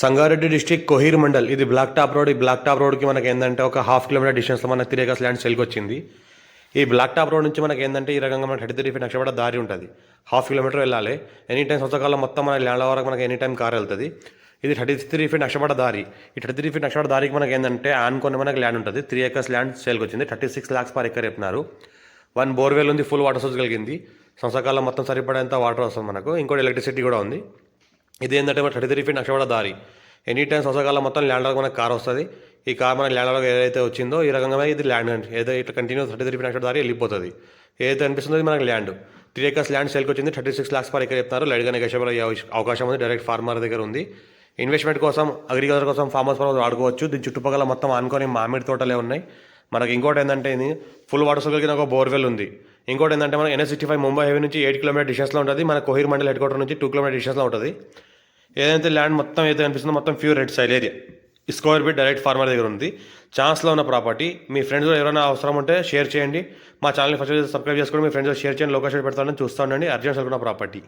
Sangareddy district Kohir mandal ఇది black top road. ఈ black top రోడ్కి మనకి ఏంటంటే ఒక హాఫ్ కిలోమీటర్ డిస్టెన్స్లో మన 3 acres ల్యాండ్ సేల్కి వచ్చింది. ఈ బ్లాక్ టాప్ రోడ్ నుంచి మనకి ఏంటంటే ఈ రకంగా మనకి 33 feet నక్షపడ దారి ఉంటుంది. హాఫ్ కిలోమీటర్ వెళ్ళాలి. ఎనీ టైం సంవత్సరాల మొత్తం మన ల్యాండ్ వరకు మనకి ఎనీ టైం కార్ వెళ్తుంది. ఇది 33 feet నక్షపడ దారి. ఈ 33 feet నక్షపడ దారికి మనకి ఏంటంటే ఆనుకొని మనకి ల్యాండ్ ఉంటుంది. 3 acres ల్యాండ్ సేల్కి వచ్చింది. 36 lakhs per acre చెప్పినారు. 1 బోర్వెల్ ఉంది, ఫుల్ వాటర్ సోర్స్ కలిగింది. సంవత్సరకాలం మొత్తం సరిపడేంత వాటర్ వస్తుంది మనకు. ఇంకోటి ఎలక్ట్రిసిటీ కూడా ఉంది. ఇది ఏంటంటే మన 33 feet నక్షపడ దారి. ఎనీ టైం సంవత్సరాల మొత్తం ల్యాండ్ వరకు మనకు కార్ వస్తుంది. ఈ కార్ మనకి ల్యాండ్ వరకు ఏదైతే వచ్చిందో ఈ రకంగా ఇది ల్యాండ్ ఏదైతే ఇట్లా కంటిన్యూ 33 feet నక్షపడ దారి వెళ్ళిపోతుంది. ఏదైతే అనిపిస్తుందో ఇది మనకి ల్యాండ్ 3 acres ల్యాండ్ సేల్కి వచ్చింది. 36 lakhs per acre చెప్తున్నారు. లైట్గా నెగోషియబుల్ అయ్యే అవకాశం ఉంది. డైరెక్ట్ ఫార్మర్ దగ్గర ఉంది. ఇన్వెస్ట్మెంట్ కోసం, అగ్రికల్చర్ కోసం, ఫార్మ్ హౌస్ కోసం వాడుకోవచ్చు. దీని చుట్టుపక్కల మొత్తం ఆనుకొని మామిడి తోటలే ఉన్నాయి. మనకి ఇంకోటి ఏంటంటే ఇది ఫుల్ వాటర్ సోర్స్ కలిగిన ఒక బోర్వెల్ ఉంది. ఇంకోటి ఏంటంటే మన NH65 ముంబై హైవే నుంచి 8 kilometer డిస్టెన్స్లో ఉంటుంది. మన కోహీర్ మండల్ హెడ్ క్వార్టర్ నుంచి 2 kilometer డిస్టెన్స్లో ఉంటుంది. ఏదైతే ల్యాండ్ మొత్తం ఏదైతే కనిపిస్తుందో మొత్తం pure red soil area. Square feet direct farmer దగ్గర ఉంది. ఛాన్స్లో ఉన్న ప్రాపర్టీ. మీ ఫ్రెండ్స్ ఎవరైనా అవసరం ఉంటే షేర్ చేయండి. మా ఛానల్ని ఫస్ట్ సబ్స్క్రైబ్ చేసుకొని మీ ఫ్రెండ్స్ షేర్ చేయండి. లొకేషన్ పెడతానని చూస్తూ ఉండండి. అర్జెంట్ అనుకున్న ప్రాపర్టీ.